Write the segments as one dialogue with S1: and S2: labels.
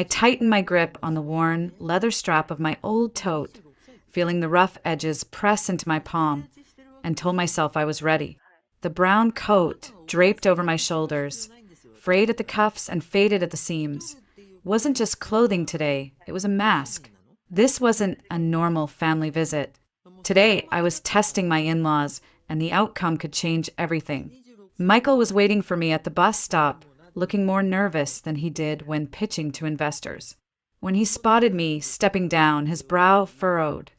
S1: I tightened my grip on the worn leather strap of my old tote, feeling the rough edges press into my palm, and told myself I was ready. The brown coat, draped over my shoulders, frayed at the cuffs and faded at the seams, wasn't just clothing today, it was a mask. This wasn't a normal family visit. Today, I was testing my in-laws, and the outcome could change everything. Michael was waiting for me at the bus stop, looking more nervous than he did when pitching to investors. When he spotted me stepping down, his brow furrowed.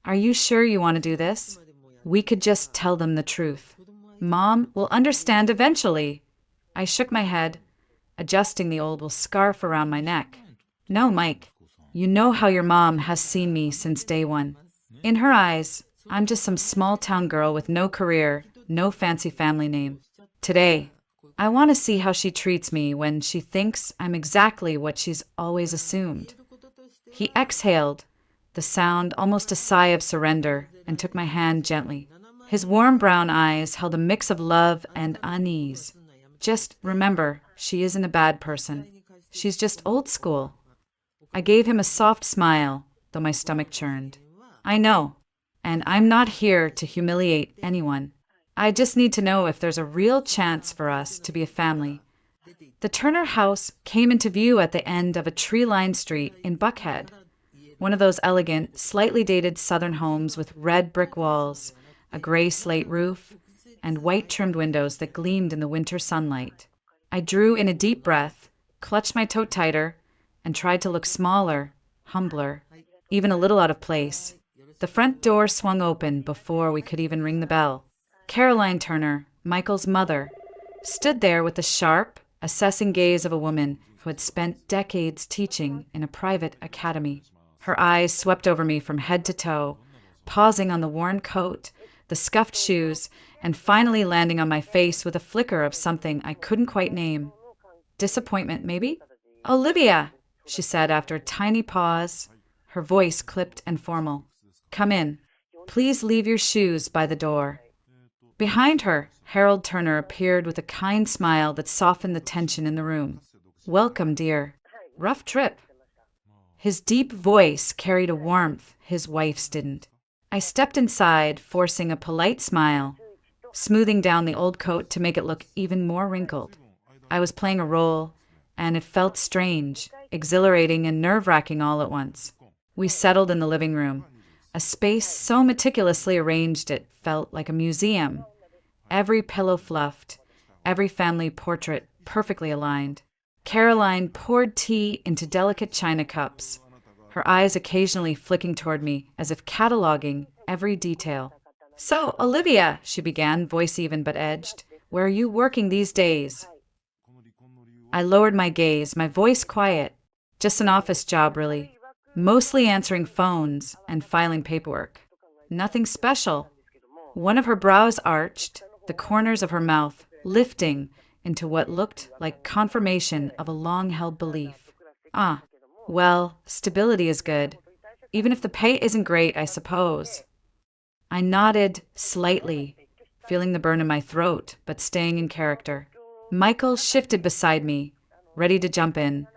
S1: "Are you sure you want to do this?" We could just tell them the truth. "Mom will understand eventually." I shook my head, adjusting the old wool scarf around my neck. "No, Mike. You know how your mom has seen me since day one. In her eyes, I'm just some small-town girl with no career, no fancy family name. Today, I want to see how she treats me when she thinks I'm exactly what she's always assumed." He exhaled, the sound almost a sigh of surrender, and took my hand gently. His warm brown eyes held a mix of love and unease. "Just remember, she isn't a bad person. She's just old school." I gave him a soft smile, though my stomach churned. "I know, and I'm not here to humiliate anyone. I just need to know if there's a real chance for us to be a family." The Turner house came into view at the end of a tree-lined street in Buckhead, one of those elegant, slightly dated southern homes with red brick walls, a gray slate roof, and white-trimmed windows that gleamed in the winter sunlight. I drew in a deep breath, clutched my tote tighter, and tried to look smaller, humbler, even a little out of place. The front door swung open before we could even ring the bell. Caroline Turner, Michael's mother, stood there with the sharp, assessing gaze of a woman who had spent decades teaching in a private academy. Her eyes swept over me from head to toe, pausing on the worn coat, the scuffed shoes, and finally landing on my face with a flicker of something I couldn't quite name. Disappointment, maybe? "Olivia," she said after a tiny pause, her voice clipped and formal. "Come in. Please leave your shoes by the door." Behind her, Harold Turner appeared with a kind smile that softened the tension in the room. "Welcome, dear. Rough trip." His deep voice carried a warmth his wife's didn't. I stepped inside, forcing a polite smile, smoothing down the old coat to make it look even more wrinkled. I was playing a role, and it felt strange, exhilarating and nerve-wracking all at once. We settled in the living room, a space so meticulously arranged it felt like a museum. Every pillow fluffed, every family portrait perfectly aligned. Caroline poured tea into delicate china cups, her eyes occasionally flicking toward me as if cataloging every detail. "So, Olivia," she began, voice even but edged, "where are you working these days?" I lowered my gaze, my voice quiet. "Just an office job, really. Mostly answering phones and filing paperwork. Nothing special." One of her brows arched, the corners of her mouth lifting into what looked like confirmation of a long-held belief. "Ah, well, stability is good. Even if the pay isn't great, I suppose." I nodded slightly, feeling the burn in my throat, but staying in character. Michael shifted beside me, ready to jump in,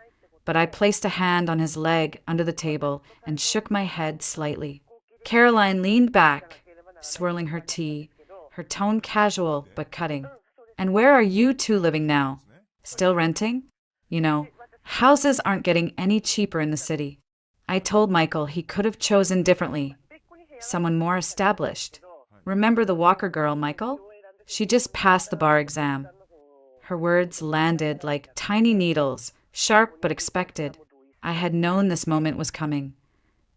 S1: but I placed a hand on his leg under the table and shook my head slightly. Caroline leaned back, swirling her tea, her tone casual but cutting. "And where are you two living now? Still renting? You know, houses aren't getting any cheaper in the city." I told Michael he could have chosen differently, someone more established. "Remember the Walker girl, Michael? She just passed the bar exam." Her words landed like tiny needles, sharp but expected. I had known this moment was coming,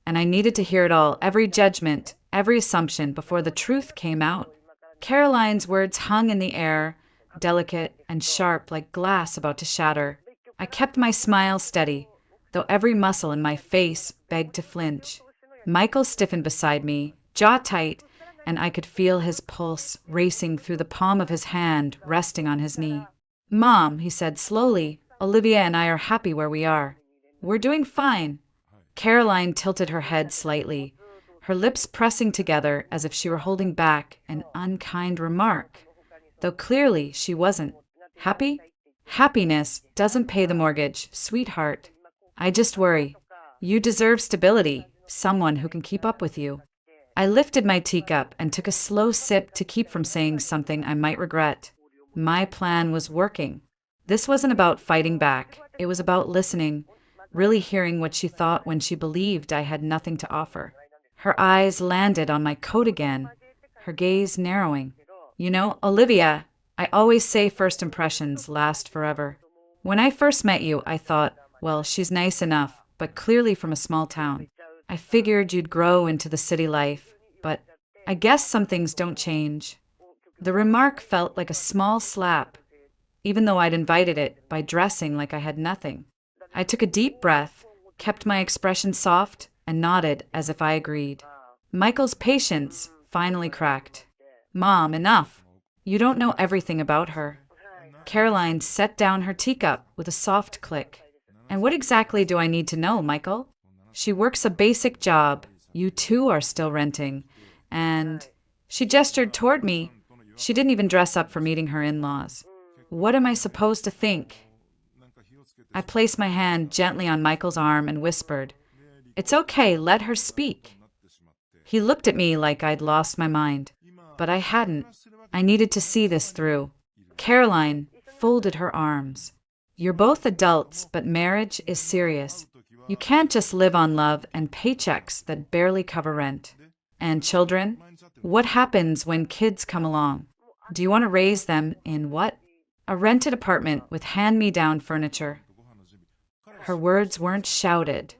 S1: and I needed to hear it all, every judgment, every assumption, before the truth came out. Caroline's words hung in the air, delicate and sharp like glass about to shatter. I kept my smile steady, though every muscle in my face begged to flinch. Michael stiffened beside me, jaw tight, and I could feel his pulse racing through the palm of his hand resting on his knee. "Mom," he said slowly, "Olivia and I are happy where we are. We're doing fine." Caroline tilted her head slightly, her lips pressing together as if she were holding back an unkind remark, though clearly she wasn't. "Happy? Happiness doesn't pay the mortgage, sweetheart." I just worry. You deserve stability, someone who can keep up with you. I lifted my teacup and took a slow sip to keep from saying something I might regret. My plan was working. This wasn't about fighting back. It was about listening, really hearing what she thought when she believed I had nothing to offer. Her eyes landed on my coat again, her gaze narrowing. You know, Olivia, I always say first impressions last forever. When I first met you, I thought, well, she's nice enough, but clearly from a small town. I figured you'd grow into the city life, but I guess some things don't change. The remark felt like a small slap, even though I'd invited it by dressing like I had nothing. I took a deep breath, kept my expression soft, and nodded as if I agreed. Michael's patience finally cracked. Mom, enough. You don't know everything about her. Caroline set down her teacup with a soft click. And what exactly do I need to know, Michael? She works a basic job. You too are still renting. And she gestured toward me. She didn't even dress up for meeting her in-laws. What am I supposed to think? I placed my hand gently on Michael's arm and whispered, "It's okay, let her speak." He looked at me like I'd lost my mind, but I hadn't. I needed to see this through. Caroline folded her arms. You're both adults, but marriage is serious. You can't just live on love and paychecks that barely cover rent. And children? What happens when kids come along? Do you want to raise them in what? A rented apartment with hand-me-down furniture. Her words weren't shouted,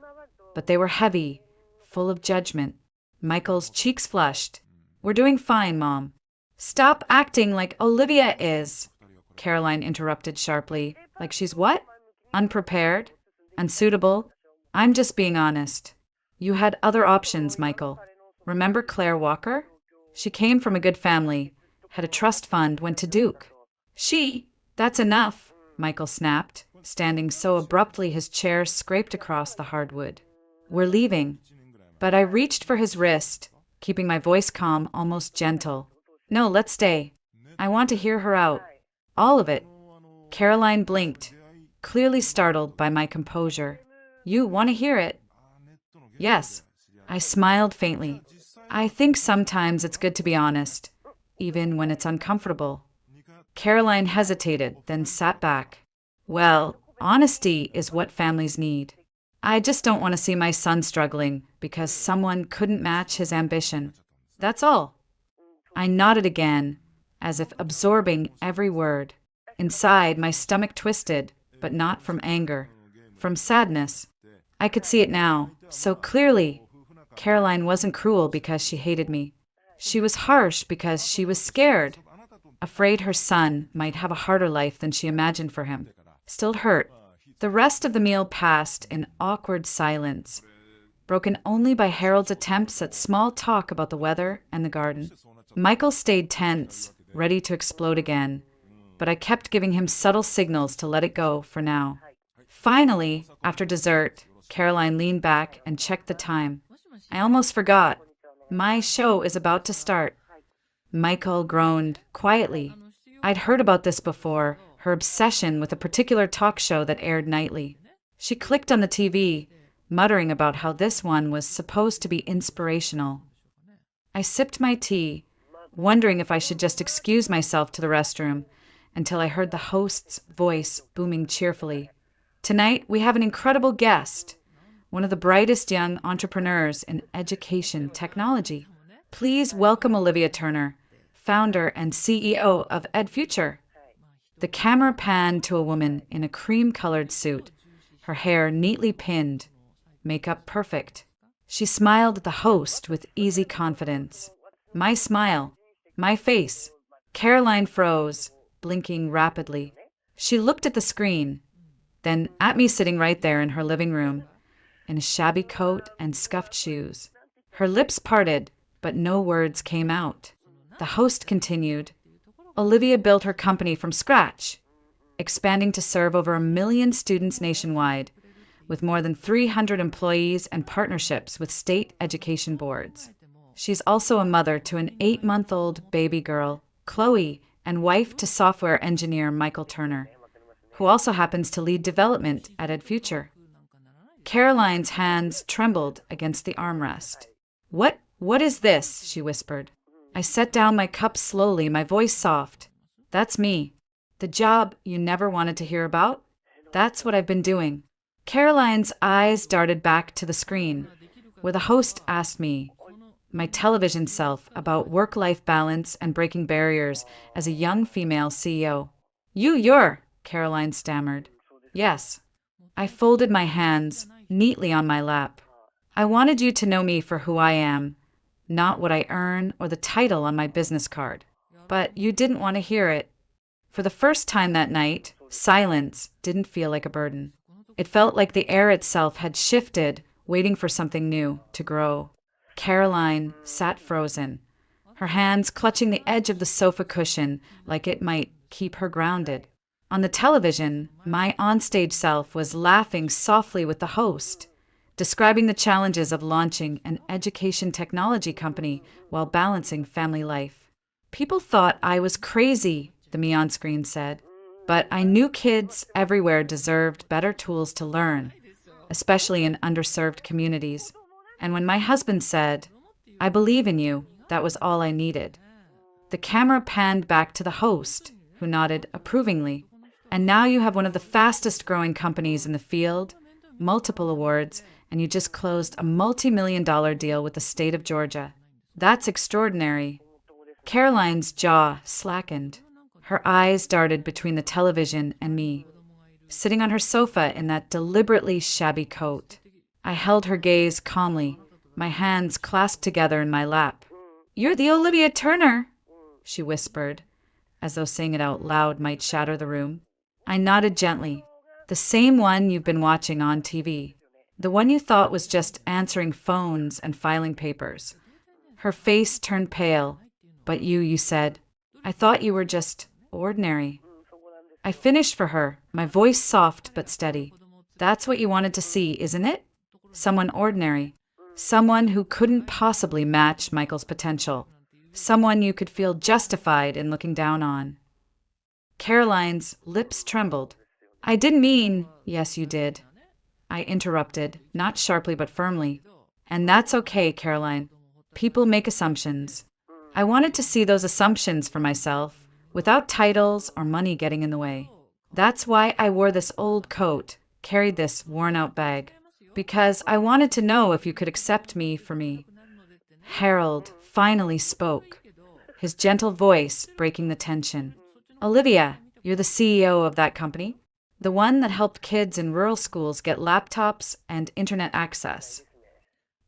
S1: but they were heavy, full of judgment. Michael's cheeks flushed. We're doing fine, Mom. Stop acting like Olivia is, Caroline interrupted sharply. Like she's what? Unprepared? Unsuitable? I'm just being honest. You had other options, Michael. Remember Claire Walker? She came from a good family, had a trust fund, went to Duke. That's enough, Michael snapped, standing so abruptly his chair scraped across the hardwood. We're leaving. But I reached for his wrist, keeping my voice calm, almost gentle. No, let's stay. I want to hear her out. All of it. Caroline blinked, clearly startled by my composure. You want to hear it? Yes. I smiled faintly. I think sometimes it's good to be honest, even when it's uncomfortable. Caroline hesitated, then sat back. Well, honesty is what families need. I just don't want to see my son struggling because someone couldn't match his ambition. That's all. I nodded again, as if absorbing every word. Inside, my stomach twisted, but not from anger, from sadness. I could see it now, so clearly. Caroline wasn't cruel because she hated me. She was harsh because she was scared, afraid her son might have a harder life than she imagined for him. Still hurt. The rest of the meal passed in awkward silence, broken only by Harold's attempts at small talk about the weather and the garden. Michael stayed tense, ready to explode again, but I kept giving him subtle signals to let it go for now. Finally, after dessert, Caroline leaned back and checked the time. I almost forgot. My show is about to start. Michael groaned quietly. I'd heard about this before, her obsession with a particular talk show that aired nightly. She clicked on the TV, muttering about how this one was supposed to be inspirational. I sipped my tea, wondering if I should just excuse myself to the restroom, until I heard the host's voice booming cheerfully. Tonight, we have an incredible guest, one of the brightest young entrepreneurs in education technology. Please welcome Olivia Turner, founder and CEO of EdFuture. The camera panned to a woman in a cream-colored suit, her hair neatly pinned, makeup perfect. She smiled at the host with easy confidence. My smile, my face. Caroline froze, blinking rapidly. She looked at the screen, then at me sitting right there in her living room, in a shabby coat and scuffed shoes. Her lips parted, but no words came out. The host continued. Olivia built her company from scratch, expanding to serve over 1 million students nationwide, with more than 300 employees and partnerships with state education boards. She's also a mother to an 8-month-old baby girl, Chloe, and wife to software engineer Michael Turner, who also happens to lead development at EdFuture. Caroline's hands trembled against the armrest. What is this? She whispered. I set down my cup slowly, my voice soft. That's me. The job you never wanted to hear about? That's what I've been doing. Caroline's eyes darted back to the screen, where the host asked me, my television self, about work-life balance and breaking barriers as a young female CEO. You're, Caroline stammered. Yes. I folded my hands neatly on my lap. I wanted you to know me for who I am, not what I earn or the title on my business card. But you didn't want to hear it. For the first time that night, silence didn't feel like a burden. It felt like the air itself had shifted, waiting for something new to grow. Caroline sat frozen, her hands clutching the edge of the sofa cushion like it might keep her grounded. On the television, my onstage self was laughing softly with the host, describing the challenges of launching an education technology company while balancing family life. People thought I was crazy, the me on screen said, but I knew kids everywhere deserved better tools to learn, especially in underserved communities. And when my husband said, I believe in you, that was all I needed. The camera panned back to the host, who nodded approvingly. And now you have one of the fastest growing companies in the field, multiple awards, and you just closed a multi-million-dollar deal with the state of Georgia. That's extraordinary. Caroline's jaw slackened. Her eyes darted between the television and me, sitting on her sofa in that deliberately shabby coat. I held her gaze calmly, my hands clasped together in my lap. You're the Olivia Turner, she whispered, as though saying it out loud might shatter the room. I nodded gently. The same one you've been watching on TV. The one you thought was just answering phones and filing papers. Her face turned pale. But you said, I thought you were just ordinary. I finished for her, my voice soft but steady. That's what you wanted to see, isn't it? Someone ordinary. Someone who couldn't possibly match Michael's potential. Someone you could feel justified in looking down on. Caroline's lips trembled. I didn't mean, yes, you did. I interrupted, not sharply but firmly. And that's okay, Caroline. People make assumptions. I wanted to see those assumptions for myself, without titles or money getting in the way. That's why I wore this old coat, carried this worn-out bag. Because I wanted to know if you could accept me for me. Harold finally spoke, his gentle voice breaking the tension. Olivia, you're the CEO of that company? The one that helped kids in rural schools get laptops and internet access.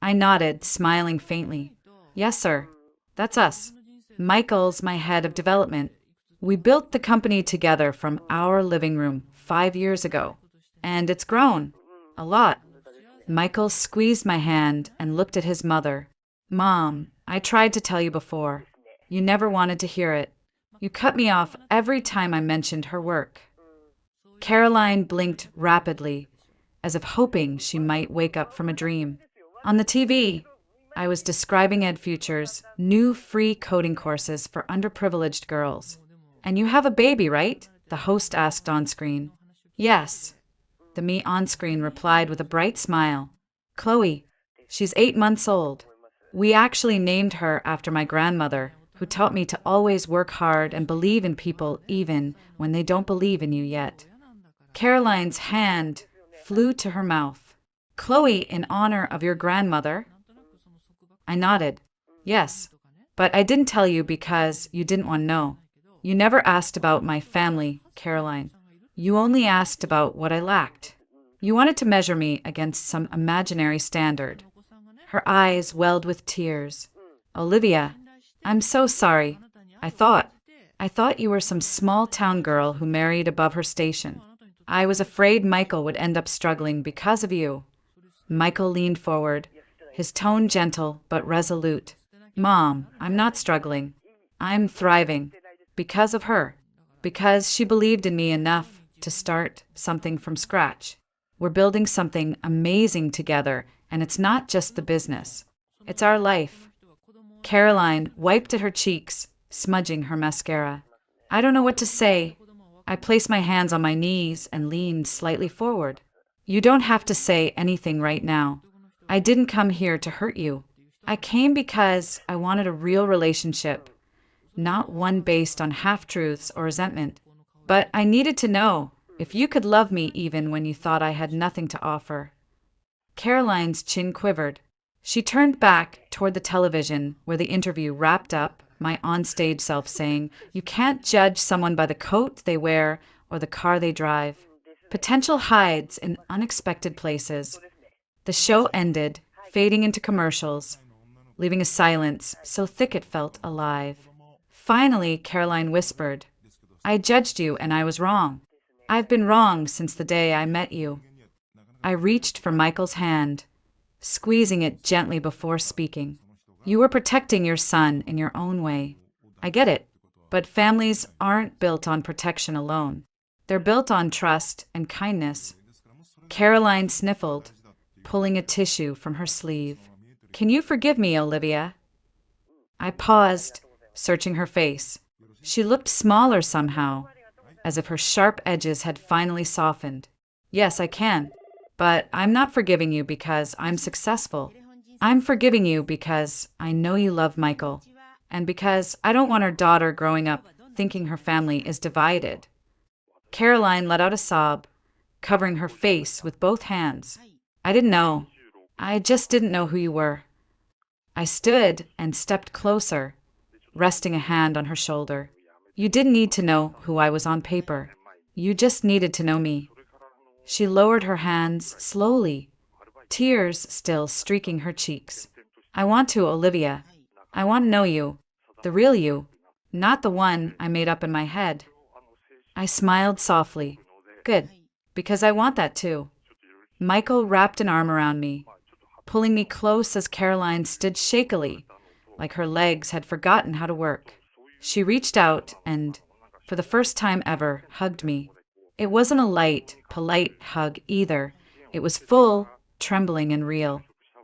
S1: I nodded, smiling faintly. Yes, sir. That's us. Michael's my head of development. We built the company together from our living room 5 years ago. And it's grown. A lot. Michael squeezed my hand and looked at his mother. Mom, I tried to tell you before. You never wanted to hear it. You cut me off every time I mentioned her work. Caroline blinked rapidly, as if hoping she might wake up from a dream. On the TV, I was describing EdFuture's new free coding courses for underprivileged girls. And you have a baby, right? The host asked on screen. Yes. The me on screen replied with a bright smile. Chloe, she's 8 months old. We actually named her after my grandmother, who taught me to always work hard and believe in people even when they don't believe in you yet. Caroline's hand flew to her mouth. Chloe, in honor of your grandmother? I nodded. Yes, but I didn't tell you because you didn't want to know. You never asked about my family, Caroline. You only asked about what I lacked. You wanted to measure me against some imaginary standard. Her eyes welled with tears. Olivia, I'm so sorry. I thought you were some small-town girl who married above her station. I was afraid Michael would end up struggling because of you. Michael leaned forward, his tone gentle but resolute. Mom, I'm not struggling. I'm thriving. Because of her. Because she believed in me enough to start something from scratch. We're building something amazing together, and it's not just the business. It's our life. Caroline wiped at her cheeks, smudging her mascara. I don't know what to say. I placed my hands on my knees and leaned slightly forward. You don't have to say anything right now. I didn't come here to hurt you. I came because I wanted a real relationship, not one based on half-truths or resentment. But I needed to know if you could love me even when you thought I had nothing to offer. Caroline's chin quivered. She turned back toward the television where the interview wrapped up, my onstage self saying, "You can't judge someone by the coat they wear or the car they drive." Potential hides in unexpected places. The show ended, fading into commercials, leaving a silence so thick it felt alive. Finally, Caroline whispered, "I judged you and I was wrong. I've been wrong since the day I met you." I reached for Michael's hand, squeezing it gently before speaking. "You were protecting your son in your own way. I get it, but families aren't built on protection alone. They're built on trust and kindness." Caroline sniffled, pulling a tissue from her sleeve. "Can you forgive me, Olivia?" I paused, searching her face. She looked smaller somehow, as if her sharp edges had finally softened. "Yes, I can. But I'm not forgiving you because I'm successful. I'm forgiving you because I know you love Michael, and because I don't want our daughter growing up thinking her family is divided." Caroline let out a sob, covering her face with both hands. "I didn't know. I just didn't know who you were." I stood and stepped closer, resting a hand on her shoulder. "You didn't need to know who I was on paper. You just needed to know me." She lowered her hands slowly, tears still streaking her cheeks. "I want to, Olivia. I want to know you, the real you, not the one I made up in my head." I smiled softly. "Good, because I want that too." Michael wrapped an arm around me, pulling me close as Caroline stood shakily, like her legs had forgotten how to work. She reached out and, for the first time ever, hugged me. It wasn't a light, polite hug either. It was full, trembling, and real.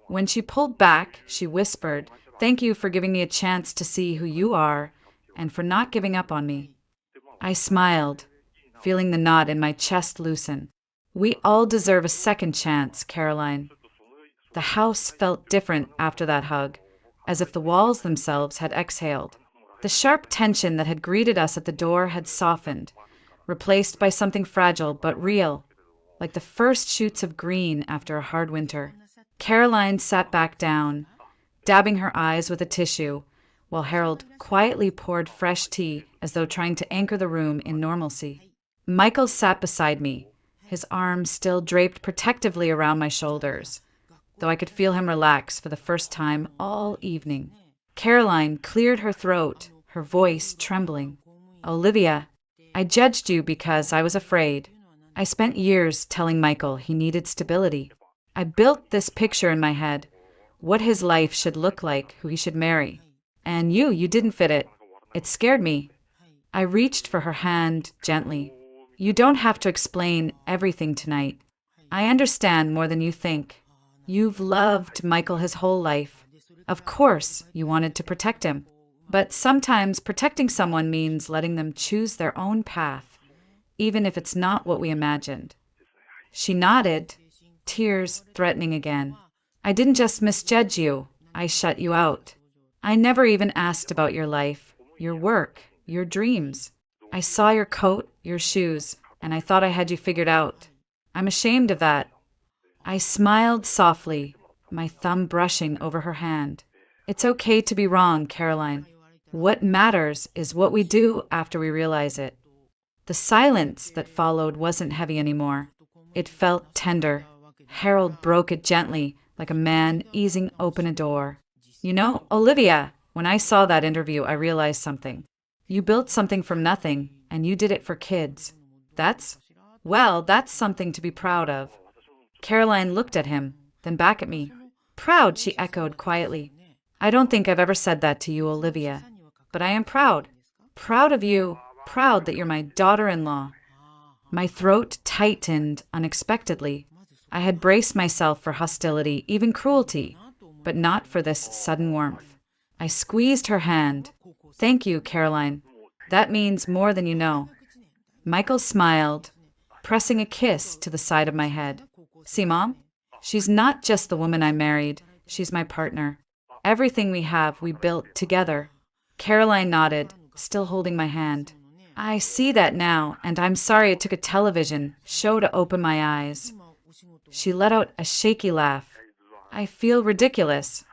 S1: When she pulled back, she whispered, "Thank you for giving me a chance to see who you are and for not giving up on me." I smiled, feeling the knot in my chest loosen. "We all deserve a second chance, Caroline." The house felt different after that hug, as if the walls themselves had exhaled. The sharp tension that had greeted us at the door had softened, replaced by something fragile but real, like the first shoots of green after a hard winter. Caroline sat back down, dabbing her eyes with a tissue, while Harold quietly poured fresh tea as though trying to anchor the room in normalcy. Michael sat beside me, his arms still draped protectively around my shoulders, though I could feel him relax for the first time all evening. Caroline cleared her throat, her voice trembling. "Olivia, I judged you because I was afraid. I spent years telling Michael he needed stability. I built this picture in my head, what his life should look like, who he should marry. And you didn't fit it. It scared me." I reached for her hand gently. "You don't have to explain everything tonight. I understand more than you think. You've loved Michael his whole life. Of course, you wanted to protect him. But sometimes protecting someone means letting them choose their own path, even if it's not what we imagined." She nodded, tears threatening again. "I didn't just misjudge you. I shut you out. I never even asked about your life, your work, your dreams. I saw your coat, your shoes, and I thought I had you figured out. I'm ashamed of that." I smiled softly, my thumb brushing over her hand. "It's okay to be wrong, Caroline. What matters is what we do after we realize it." The silence that followed wasn't heavy anymore. It felt tender. Harold broke it gently, like a man easing open a door. "You know, Olivia, when I saw that interview, I realized something. You built something from nothing, and you did it for kids. That's something to be proud of." Caroline looked at him, then back at me. "Proud," she echoed quietly. "I don't think I've ever said that to you, Olivia. But I am proud. Proud of you. Proud that you're my daughter-in-law." My throat tightened unexpectedly. I had braced myself for hostility, even cruelty, but not for this sudden warmth. I squeezed her hand. "Thank you, Caroline. That means more than you know." Michael smiled, pressing a kiss to the side of my head. See, Mom? She's not just the woman I married, she's my partner. Everything we have, we built together. Caroline nodded, still holding my hand. I see that now, and I'm sorry it took a television show to open my eyes. She let out a shaky laugh. I feel ridiculous.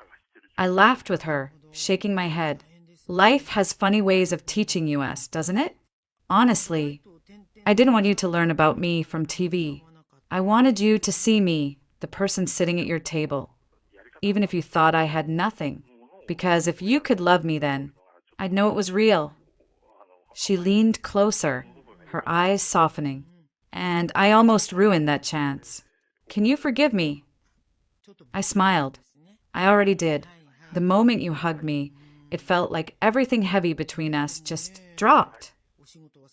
S1: I laughed with her, shaking my head. Life has funny ways of teaching you us, doesn't it? Honestly, I didn't want you to learn about me from TV. I wanted you to see me, the person sitting at your table, even if you thought I had nothing. Because if you could love me then, I'd know it was real. She leaned closer, her eyes softening. And I almost ruined that chance. Can you forgive me? I smiled. I already did. The moment you hugged me, it felt like everything heavy between us just dropped.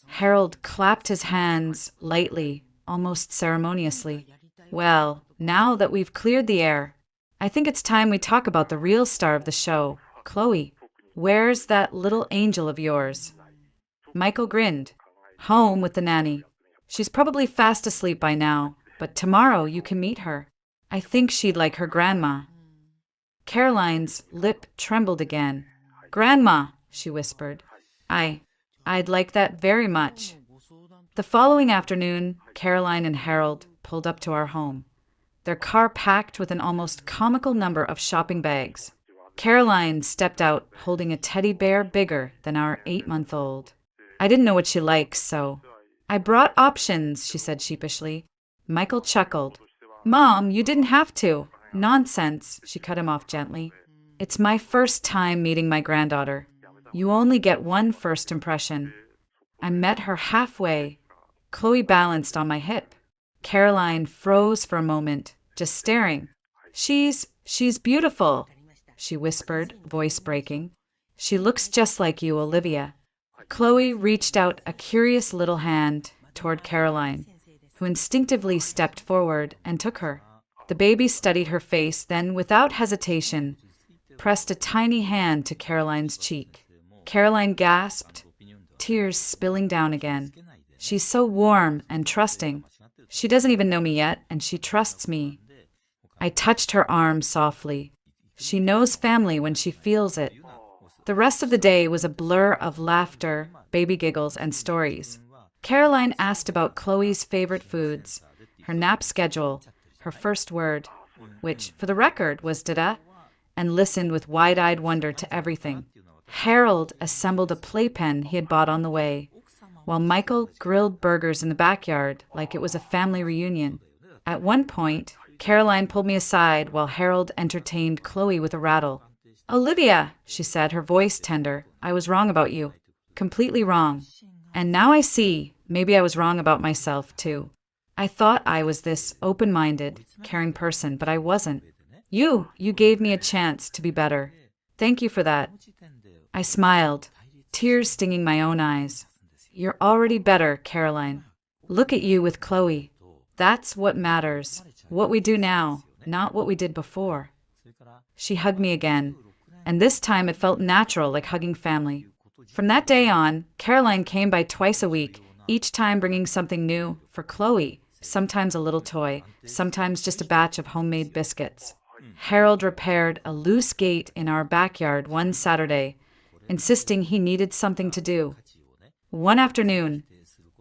S1: Harold clapped his hands lightly, almost ceremoniously. Well, now that we've cleared the air, I think it's time we talk about the real star of the show, Chloe. Where's that little angel of yours? Michael grinned. Home with the nanny. She's probably fast asleep by now, but tomorrow you can meet her. I think she'd like her grandma. Caroline's lip trembled again. Grandma, she whispered. I'd like that very much. The following afternoon, Caroline and Harold pulled up to our home, their car packed with an almost comical number of shopping bags. Caroline stepped out holding a teddy bear bigger than our 8-month-old. I didn't know what she likes, so I brought options, she said sheepishly. Michael chuckled. Mom, you didn't have to. Nonsense, she cut him off gently. It's my first time meeting my granddaughter. You only get one first impression. I met her halfway. Chloe balanced on my hip. Caroline froze for a moment, just staring. She's beautiful, she whispered, voice breaking. She looks just like you, Olivia. Chloe reached out a curious little hand toward Caroline, who instinctively stepped forward and took her. The baby studied her face, then, without hesitation, pressed a tiny hand to Caroline's cheek. Caroline gasped, tears spilling down again. She's so warm and trusting. She doesn't even know me yet, and she trusts me. I touched her arm softly. She knows family when she feels it. The rest of the day was a blur of laughter, baby giggles, and stories. Caroline asked about Chloe's favorite foods, her nap schedule, her first word, which, for the record, was dada, and listened with wide-eyed wonder to everything. Harold assembled a playpen he had bought on the way, while Michael grilled burgers in the backyard like it was a family reunion. At one point, Caroline pulled me aside while Harold entertained Chloe with a rattle. Olivia, she said, her voice tender, I was wrong about you. Completely wrong. And now I see, maybe I was wrong about myself, too. I thought I was this open-minded, caring person, but I wasn't. You gave me a chance to be better. Thank you for that. I smiled, tears stinging my own eyes. You're already better, Caroline. Look at you with Chloe. That's what matters. What we do now, not what we did before. She hugged me again, and this time it felt natural, like hugging family. From that day on, Caroline came by twice a week, each time bringing something new for Chloe, sometimes a little toy, sometimes just a batch of homemade biscuits. Harold repaired a loose gate in our backyard one Saturday, insisting he needed something to do. One afternoon,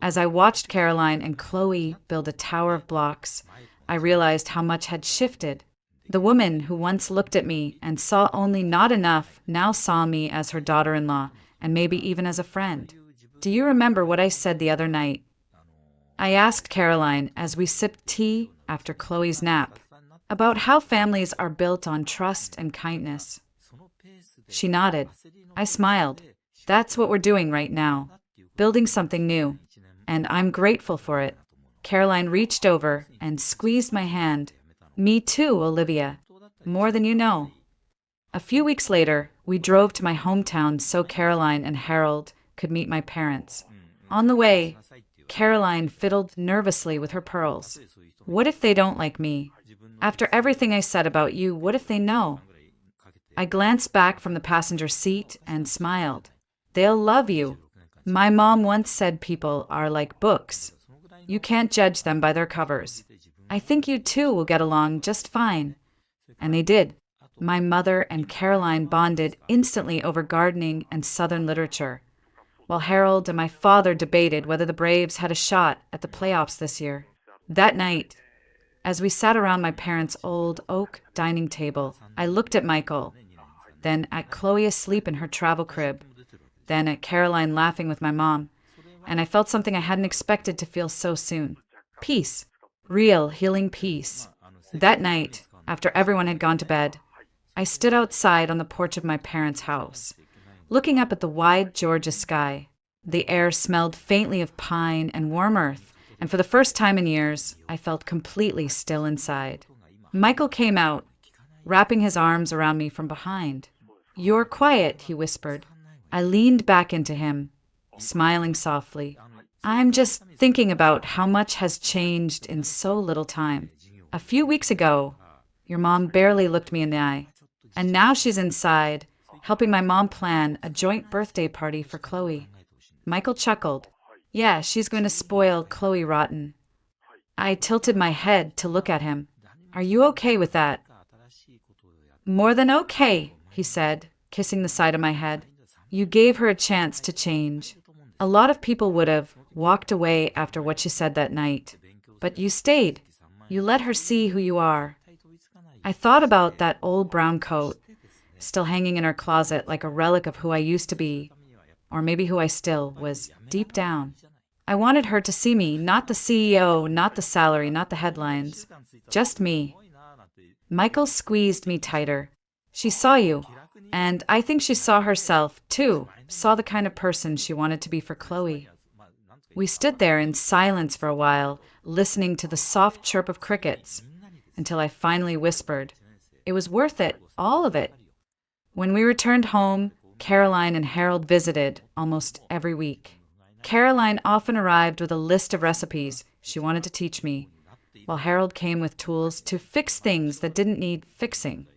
S1: as I watched Caroline and Chloe build a tower of blocks, I realized how much had shifted. The woman who once looked at me and saw only not enough now saw me as her daughter-in-law, and maybe even as a friend. Do you remember what I said the other night? I asked Caroline as we sipped tea after Chloe's nap about how families are built on trust and kindness. She nodded. I smiled. That's what we're doing right now, building something new, and I'm grateful for it. Caroline reached over and squeezed my hand. Me too, Olivia. More than you know. A few weeks later, we drove to my hometown so Caroline and Harold could meet my parents. On the way, Caroline fiddled nervously with her pearls. What if they don't like me? After everything I said about you, what if they know? I glanced back from the passenger seat and smiled. They'll love you. My mom once said people are like books. You can't judge them by their covers. I think you two will get along just fine. And they did. My mother and Caroline bonded instantly over gardening and Southern literature, while Harold and my father debated whether the Braves had a shot at the playoffs this year. That night, as we sat around my parents' old oak dining table, I looked at Michael, then at Chloe asleep in her travel crib, then at Caroline laughing with my mom, and I felt something I hadn't expected to feel so soon. Peace. Real, healing peace. That night, after everyone had gone to bed, I stood outside on the porch of my parents' house, looking up at the wide Georgia sky. The air smelled faintly of pine and warm earth, and for the first time in years, I felt completely still inside. Michael came out, wrapping his arms around me from behind. "You're quiet," he whispered. I leaned back into him, smiling softly. "I'm just thinking about how much has changed in so little time. A few weeks ago, your mom barely looked me in the eye, and now she's inside, helping my mom plan a joint birthday party for Chloe." Michael chuckled. "Yeah, she's going to spoil Chloe rotten." I tilted my head to look at him. "Are you okay with that?" "More than okay," he said, kissing the side of my head. "You gave her a chance to change. A lot of people would have walked away after what she said that night. But you stayed. You let her see who you are." I thought about that old brown coat, still hanging in her closet like a relic of who I used to be, or maybe who I still was deep down. I wanted her to see me, not the CEO, not the salary, not the headlines, just me. Michael squeezed me tighter. "She saw you, and I think she saw herself, too, saw the kind of person she wanted to be for Chloe." We stood there in silence for a while, listening to the soft chirp of crickets, until I finally whispered, "It was worth it, all of it." When we returned home, Caroline and Harold visited almost every week. Caroline often arrived with a list of recipes she wanted to teach me, while Harold came with tools to fix things that didn't need fixing.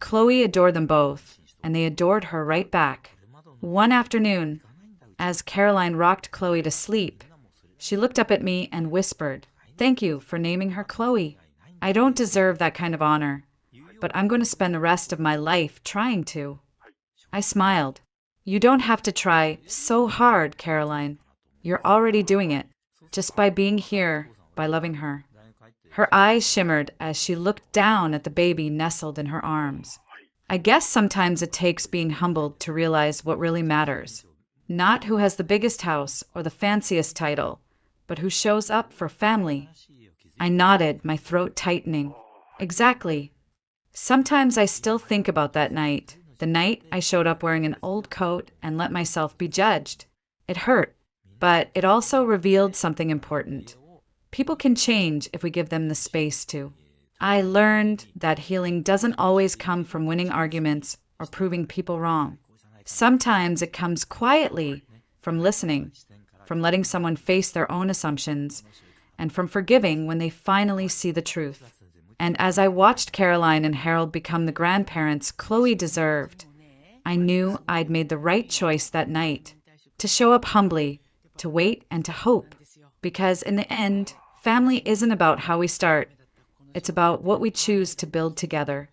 S1: Chloe adored them both, and they adored her right back. One afternoon, as Caroline rocked Chloe to sleep, she looked up at me and whispered, "Thank you for naming her Chloe. I don't deserve that kind of honor, but I'm going to spend the rest of my life trying to." I smiled. "You don't have to try so hard, Caroline. You're already doing it, just by being here, by loving her." Her eyes shimmered as she looked down at the baby nestled in her arms. I guess sometimes it takes being humbled to realize what really matters. Not who has the biggest house or the fanciest title, but who shows up for family. I nodded, my throat tightening. Exactly. Sometimes I still think about that night, the night I showed up wearing an old coat and let myself be judged. It hurt, but it also revealed something important. People can change if we give them the space to. I learned that healing doesn't always come from winning arguments or proving people wrong. Sometimes it comes quietly from listening, from letting someone face their own assumptions, and from forgiving when they finally see the truth. And as I watched Caroline and Harold become the grandparents Chloe deserved, I knew I'd made the right choice that night, to show up humbly, to wait and to hope. Because in the end, family isn't about how we start. It's about what we choose to build together.